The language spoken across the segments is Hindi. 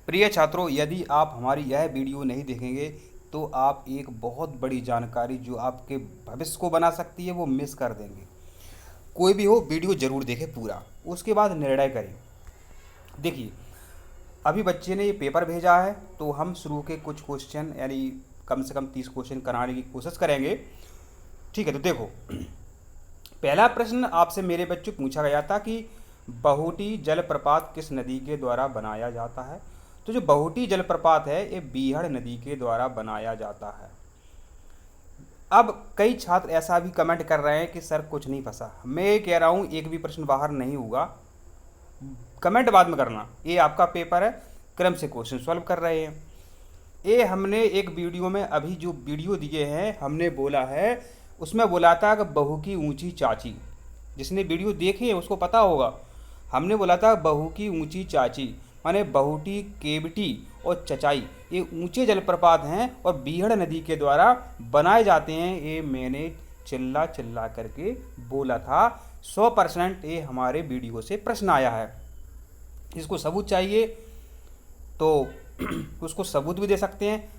प्रिय छात्रों, यदि आप हमारी यह वीडियो नहीं देखेंगे तो आप एक बहुत बड़ी जानकारी जो आपके भविष्य को बना सकती है वो मिस कर देंगे। कोई भी हो, वीडियो ज़रूर देखें पूरा, उसके बाद निर्णय करें। देखिए, अभी बच्चे ने ये पेपर भेजा है तो हम शुरू के कुछ क्वेश्चन यानी कम से कम 30 क्वेश्चन कराने की कोशिश करेंगे। ठीक है, तो देखो, पहला प्रश्न आपसे मेरे बच्चों पूछा गया था कि बहुटी जलप्रपात किस नदी के द्वारा बनाया जाता है। तो जो बहुटी जलप्रपात है ये बीहड़ नदी के द्वारा बनाया जाता है। अब कई छात्र ऐसा भी कमेंट कर रहे हैं कि सर कुछ नहीं फंसा। मैं ये कह रहा हूँ एक भी प्रश्न बाहर नहीं होगा, कमेंट बाद में करना। ये आपका पेपर है, क्रम से क्वेश्चन सॉल्व कर रहे हैं। ये हमने एक वीडियो में अभी जो वीडियो दिए हैं हमने बोला है, उसमें बोला था कि बहू की ऊंची चाची, जिसने वीडियो देखी है उसको पता होगा। हमने बोला था बहू की ऊंची चाची माने बहुटी, केवटी और चचाई ये ऊंचे जलप्रपात हैं और बीहड़ नदी के द्वारा बनाए जाते हैं। ये मैंने चिल्ला चिल्ला करके बोला था। 100% ये हमारे वीडियो से प्रश्न आया है। इसको सबूत चाहिए तो उसको सबूत भी दे सकते हैं,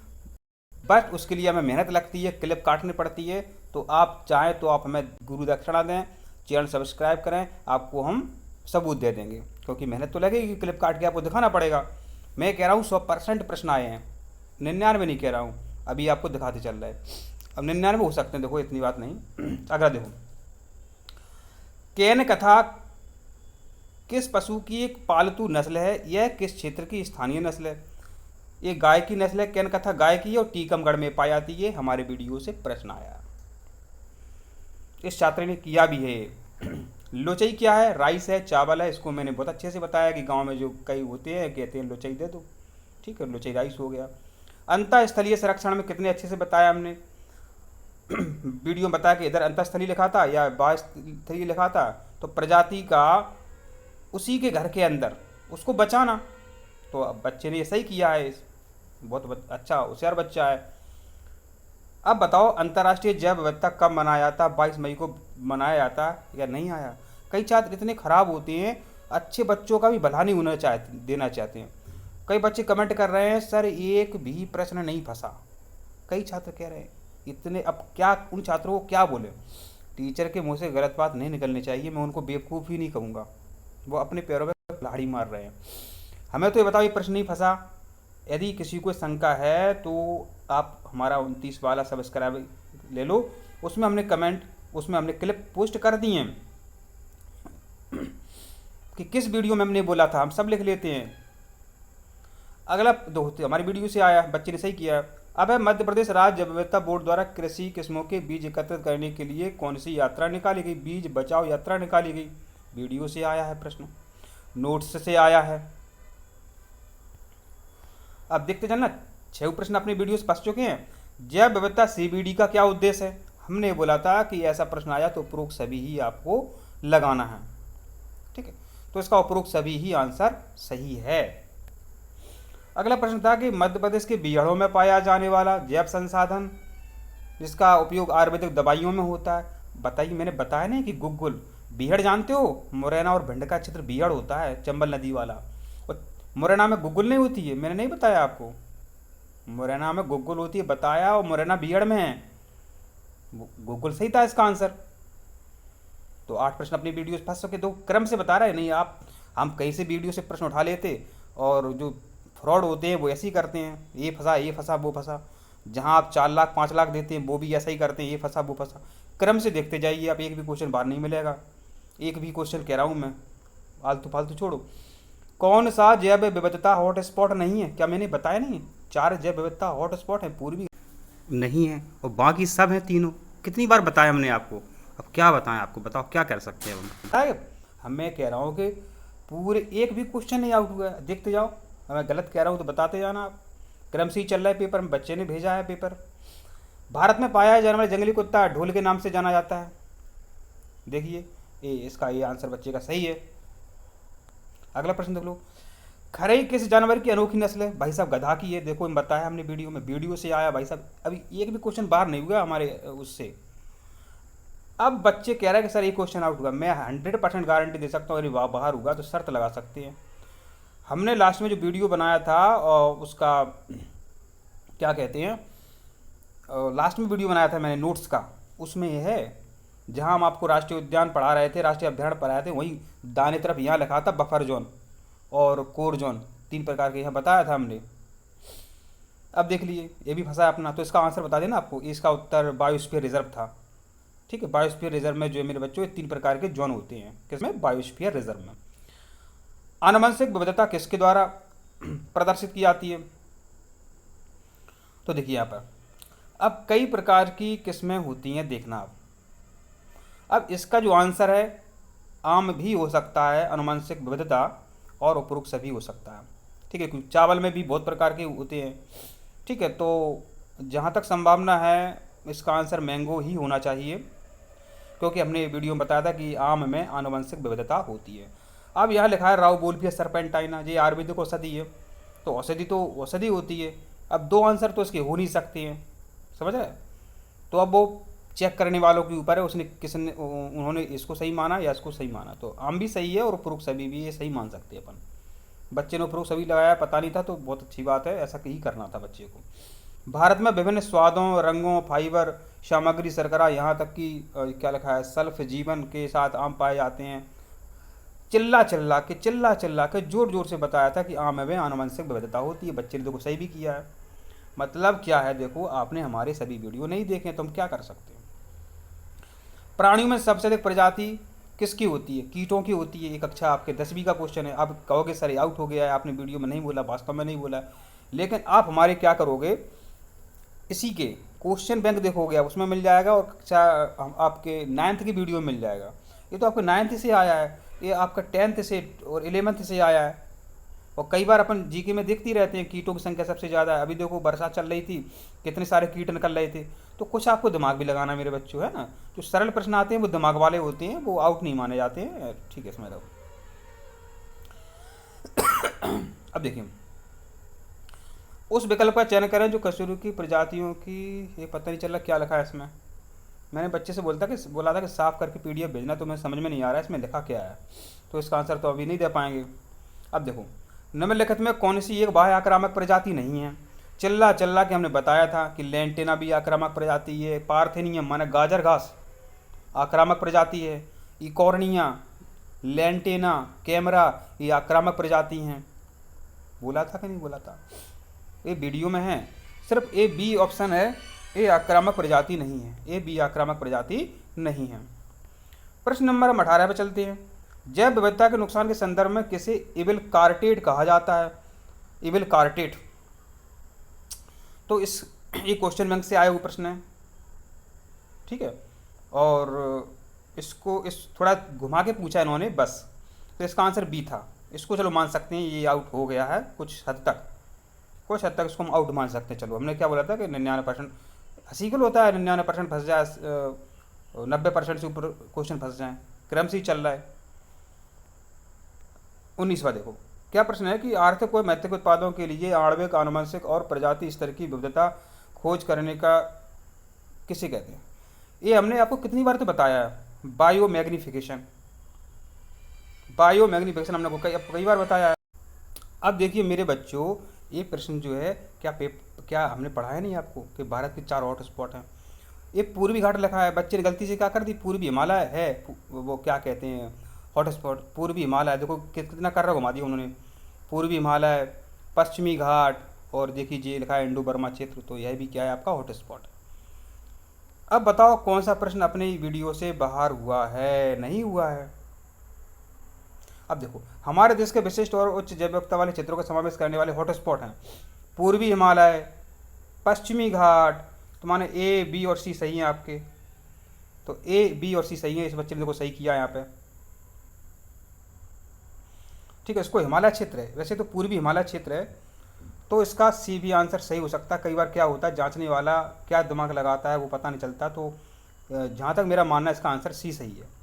बट उसके लिए हमें मेहनत लगती है, क्लिप काटनी पड़ती है। तो आप चाहें तो आप हमें गुरु दक्षिणा दें, चैनल सब्सक्राइब करें, आपको हम सबूत दे देंगे, क्योंकि मेहनत तो लगेगी, क्लिप काट के आपको दिखाना पड़ेगा। मैं कह रहा हूँ 100% प्रश्न आए हैं, 99 नहीं कह रहा हूँ, अभी आपको दिखाते चल रहा है। अब 99 हो सकते हैं, देखो इतनी बात नहीं। अगला देखो, केन कथा किस पशु की एक पालतू नस्ल है, यह किस क्षेत्र की स्थानीय नस्ल है। ये गाय की नस्ल है, केन कथा गाय की है और टीकमगढ़ में पाई जाती है। हमारे वीडियो से प्रश्न आया, इस छात्र ने किया भी है। लोचई क्या है, राइस है, चावल है। इसको मैंने बहुत अच्छे से बताया कि गांव में जो कई होते हैं कहते हैं लोचई दे दो, ठीक है, लोचई राइस हो गया। अंतःस्थलीय संरक्षण में कितने अच्छे से बताया हमने। वीडियो में बताया कि इधर अंतःस्थलीय लिखा था या बाह्यस्थलीय लिखा था, तो प्रजाति का उसी के घर के अंदर उसको बचाना। तो अब बच्चे ने ये सही किया है, बहुत अच्छा होशियार बच्चा है। अब बताओ अंतर्राष्ट्रीय जैव विविधता कब मनाया जाता, 22 मई को मनाया जाता या नहीं आया। कई छात्र इतने खराब होते हैं, अच्छे बच्चों का भी भला नहीं होना चाहते, देना चाहते हैं। कई बच्चे कमेंट कर रहे हैं सर एक भी प्रश्न नहीं फंसा। कई छात्र कह रहे हैं इतने, अब क्या उन छात्रों को क्या बोले। टीचर के मुंह से गलत बात नहीं निकलनी चाहिए, मैं उनको बेवकूफ़ ही नहीं कहूँगा, वो अपने पैरों पर कुल्हाड़ी मार रहे हैं। हमें तो ये बताओ ये प्रश्न नहीं फंसा। यदि किसी को शंका है तो आप हमारा 29 वाला सब्सक्राइब ले लो, उसमें हमने क्लिप पोस्ट कर दिए हैं कि किस वीडियो में हमने बोला था, हम सब लिख लेते हैं। अगला दोस्त हमारी वीडियो से आया, बच्चे ने सही किया। अब है मध्य प्रदेश राज्य जैव विविधता बोर्ड द्वारा कृषि किस्मों के बीज एकत्रित करने के लिए कौन सी यात्रा निकाली गई, बीज बचाओ यात्रा निकाली गई। वीडियो से आया है प्रश्न, नोट्स से आया है। अब देखते जाना, 6 प्रश्न अपने वीडियो से फंस चुके हैं। जैव विविधता सीबीडी का क्या उद्देश्य है। हमने बोला था कि ऐसा प्रश्न आया तो उपरोक्त सभी ही आपको लगाना है, ठीक है। तो इसका उपरोक्त सभी ही आंसर सही है। अगला प्रश्न था कि मध्य प्रदेश के बीहड़ों में पाया जाने वाला जैव संसाधन जिसका उपयोग आयुर्वेदिक दवाइयों में होता है। बताइए, मैंने बताया नहीं कि गुग्गुल, बीहड़ जानते हो, मुरैना और भिंड का क्षेत्र बीहड़ होता है, चंबल नदी वाला। और मुरैना में गुग्गुल नहीं होती है, मैंने नहीं बताया आपको। मुरैना में गुग्गुल होती है बताया, और मुरैना बीहड़ में है। गुग्गुल सही था इसका आंसर। तो 8 प्रश्न अपनी वीडियो से फंस सके, तो क्रम से बता रहे हैं नहीं आप, हम कहीं से वीडियो से प्रश्न उठा लेते और जो फ्रॉड होते हैं वो ऐसे ही करते हैं, ये फंसा वो फंसा। जहां आप 4 लाख 5 लाख देते हैं वो भी ऐसा ही करते हैं, ये फंसा वो फंसा। क्रम से देखते जाइए आप, एक भी क्वेश्चन बाहर नहीं मिलेगा। एक भी क्वेश्चन कह रहा हूँ मैं, फालतू फालतू छोड़ो। कौन सा जैव विविधता हॉट स्पॉट नहीं है, क्या मैंने बताया नहीं। 4 जैव विविधता हॉट स्पॉट है, पूर्वी नहीं है और बाकी सब हैं तीनों। कितनी बार बताया हमने आपको, अब क्या बताएं आपको, बताओ क्या कर सकते हैं हम। बताए हम, मैं कह रहा हूँ कि पूरे एक भी क्वेश्चन नहीं आउट हुआ है, देखते जाओ। मैं गलत कह रहा हूँ तो बताते जाना आप। क्रम से ही चल रहा है पेपर में, बच्चे ने भेजा है पेपर। भारत में पाया जाने वाला जंगली कुत्ता ढोल के नाम से जाना जाता है। देखिए इसका ये आंसर बच्चे का सही है। अगला प्रश्न देख लो, खरई किस जानवर की अनोखी नस्ल है। भाई साहब गधा की है, देखो बताया हमने वीडियो में, वीडियो से आया भाई साहब। अभी एक भी क्वेश्चन बाहर नहीं हुआ हमारे उससे। अब बच्चे कह रहे हैं कि सर ये क्वेश्चन आउट हुआ, मैं 100% गारंटी दे सकता हूँ अगर बाहर होगा तो शर्त लगा सकते हैं। हमने लास्ट में जो वीडियो बनाया था और उसका क्या कहते हैं, लास्ट में वीडियो बनाया था मैंने नोट्स का, उसमें ये है जहाँ हम आपको राष्ट्रीय उद्यान पढ़ा रहे थे, राष्ट्रीय अभ्यारण्य पढ़ाए थे, वहीं दाहिने तरफ यहाँ लिखा था बफर जोन और कोर जोन, 3 प्रकार के यहाँ बताया था हमने। अब देख लिए ये भी फंसा है अपना, तो इसका आंसर बता देना आपको। इसका उत्तर बायोस्फीयर रिजर्व था। ठीक है, बायोस्फीयर रिजर्व में जो है मेरे बच्चों ये 3 प्रकार के जोन होते हैं, किसमें, बायोस्फीयर रिजर्व में। आनुवंशिक विविधता किसके द्वारा प्रदर्शित की जाती है, तो देखिए यहाँ पर अब कई प्रकार की किस्में होती हैं, देखना आप। अब इसका जो आंसर है आम भी हो सकता है, आनुवंशिक विविधता, और उपरोक्त सभी हो सकता है। ठीक है, क्योंकि चावल में भी बहुत प्रकार के होते हैं। ठीक है, तो जहाँ तक संभावना है इसका आंसर मैंगो ही होना चाहिए, क्योंकि हमने वीडियो में बताया था कि आम में आनुवंशिक विविधता होती है। अब यहाँ लिखा है राउबोल्फिया सर्पेंटाइना, ये आयुर्वेदिक औषधि है, तो औषधि होती है। अब 2 आंसर तो इसके हो नहीं सकते हैं, समझ रहे। तो अब वो चेक करने वालों के ऊपर है, उन्होंने इसको सही माना या इसको सही माना। तो आम भी सही है और उपरोक्त सभी भी ये सही मान सकते हैं अपन। बच्चे ने उपरोक्त सभी लगाया, पता नहीं था, तो बहुत अच्छी बात है, ऐसा ही करना था बच्चे को। भारत में विभिन्न स्वादों, रंगों, फाइबर, सामग्री, शर्करा, यहाँ तक कि क्या लिखा है, सल्फ जीवन के साथ आम पाए जाते हैं। चिल्ला चिल्ला के जोर जोर से बताया था कि आम में आनुवंशिक विविधता होती है। बच्चे ने देखो सही भी किया है। मतलब क्या है, देखो आपने हमारे सभी वीडियो नहीं देखे तो हम क्या कर सकते हैं। प्राणियों में सबसे अधिक प्रजाति किसकी होती है, कीटों की होती है। एक कक्षा आपके 10वीं का क्वेश्चन है। आप कहोगे सर ये आउट हो गया है, आपने वीडियो में नहीं बोला, वास्तव में नहीं बोला, लेकिन आप हमारे क्या करोगे, इसी के क्वेश्चन बैंक देखोगे, आप उसमें मिल जाएगा, और कक्षा आपके 9th की वीडियो में मिल जाएगा। ये तो आपके 9th से आया है, ये आपका 10th से और 11th से आया है। और कई बार अपन जीके में देखते ही रहते हैं कीटों की संख्या सबसे ज़्यादा है। अभी देखो बरसात चल रही थी, कितने सारे कीट निकल रहे थे। तो कुछ आपको दिमाग भी लगाना मेरे बच्चों, है ना। जो सरल प्रश्न आते हैं वो दिमाग वाले होते हैं, वो आउट नहीं माने जाते हैं। ठीक है, इसमें देखो अब देखिए, उस विकल्प का चयन करें जो कसूरी की प्रजातियों की, ये पता नहीं चल रहा क्या लिखा है इसमें। मैंने बच्चे से बोला था कि साफ करके PDF भेजना, तो मैं समझ में नहीं आ रहा है इसमें लिखा क्या है। तो इसका आंसर तो अभी नहीं दे पाएंगे। अब देखो, निम्नलिखित में कौन सी एक बाह्य आक्रामक प्रजाति नहीं है। चिल्ला के हमने बताया था कि लेंटेना भी आक्रामक प्रजाति है। पार्थेनियम माने गाजर घास आक्रामक प्रजाति है। इकॉर्निया, लेंटेना, कैमरा, ये आक्रामक प्रजाति हैं। बोला था कि नहीं बोला था, ये वीडियो में है। सिर्फ A, B ऑप्शन है, ये आक्रामक प्रजाति नहीं है, ये B आक्रामक प्रजाति नहीं है। प्रश्न नंबर 18 पर चलते हैं। जैव विविधता के नुकसान के संदर्भ में किसे इविल कार्टेट कहा जाता है। इविल कार्टेट, तो इस ये क्वेश्चन बैंक से आया हुआ प्रश्न है। ठीक है, और इसको थोड़ा घुमा के पूछा इन्होंने बस, तो इसका आंसर B था। इसको चलो मान सकते हैं, ये आउट हो गया है कुछ हद तक इसको हम आउट मान सकते हैं। चलो, हमने क्या बोला था कि 99% हसीकल होता है, 99% फंस जाए, 90% से ऊपर क्वेश्चन फंस जाए, क्रम से ही चल रहा है। 19वां देखो क्या प्रश्न है कि आर्थिक व महत्वपूर्ण उत्पादों के लिए आणविक, आनुवंशिक और प्रजाति स्तर की विविधता खोज करने का किसे कहते हैं। ये हमने आपको कितनी बार तो बताया है, बायोमैग्निफिकेशन हमने आपको कई बार बताया है। अब देखिए मेरे बच्चों, ये प्रश्न जो है क्या हमने पढ़ाया नहीं आपको कि भारत के 4 हॉट स्पॉट हैं। ये पूर्वी घाट लिखा है, बच्चे ने गलती से क्या कर दी, पूर्वी हिमालय है, वो क्या कहते हैं हॉट स्पॉट, पूर्वी हिमालय। देखो कितना कर रहा घुमा दिया उन्होंने, पूर्वी हिमालय, पश्चिमी घाट, और देखिए ये लिखा है इंडो बर्मा क्षेत्र, तो यह भी क्या है आपका हॉट स्पॉट। अब बताओ कौन सा प्रश्न अपने वीडियो से बाहर हुआ है, नहीं हुआ है। अब देखो, हमारे देश के विशिष्ट और उच्च जैव विविधता वाले क्षेत्रों का समावेश करने वाले हॉट स्पॉट हैं पूर्वी हिमालय, पश्चिमी घाट। तो माने A, B और C सही हैं आपके, तो A, B और C सही है। इस बच्चे ने देखो सही किया यहाँ पे। ठीक है, इसको हिमालय क्षेत्र है, वैसे तो पूर्वी हिमालय क्षेत्र है, तो इसका C भी आंसर सही हो सकता है। कई बार क्या होता है, जांचने वाला क्या दिमाग लगाता है वो पता नहीं चलता। तो जहाँ तक मेरा मानना है इसका आंसर C सही है।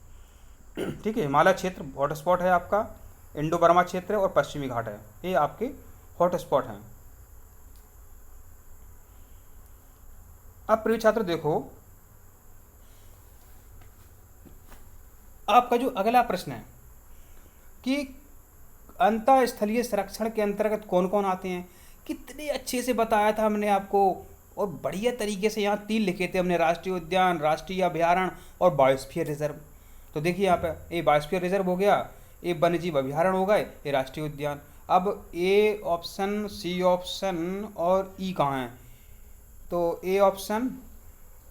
ठीक है, हिमालय क्षेत्र हॉट स्पॉट है आपका, इंडो बर्मा क्षेत्र और पश्चिमी घाट है, ये आपके हॉट स्पॉट हैं। अब प्रिय छात्र देखो, आपका जो अगला प्रश्न है कि अंतःस्थलीय संरक्षण के अंतर्गत कौन कौन आते हैं, कितने अच्छे से बताया था हमने आपको, और बढ़िया तरीके से यहाँ 3 लिखे थे हमने, राष्ट्रीय उद्यान, राष्ट्रीय अभयारण्य और बायोस्फीयर रिजर्व। तो देखिए यहाँ पे, ये बायोस्फीयर रिजर्व हो गया, ये वन्यजीव अभयारण्य हो गए, ये राष्ट्रीय उद्यान। अब ए ऑप्शन, सी ऑप्शन और ई कहाँ है, तो ए ऑप्शन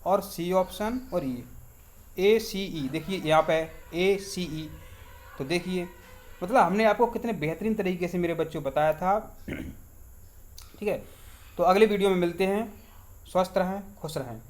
और सी ऑप्शन और ई, ए सी ई, देखिए यहाँ पे ए सी ई। तो देखिए मतलब हमने आपको कितने बेहतरीन तरीके से मेरे बच्चों बताया था। ठीक है, तो अगले वीडियो में मिलते हैं। स्वस्थ रहें, खुश रहें।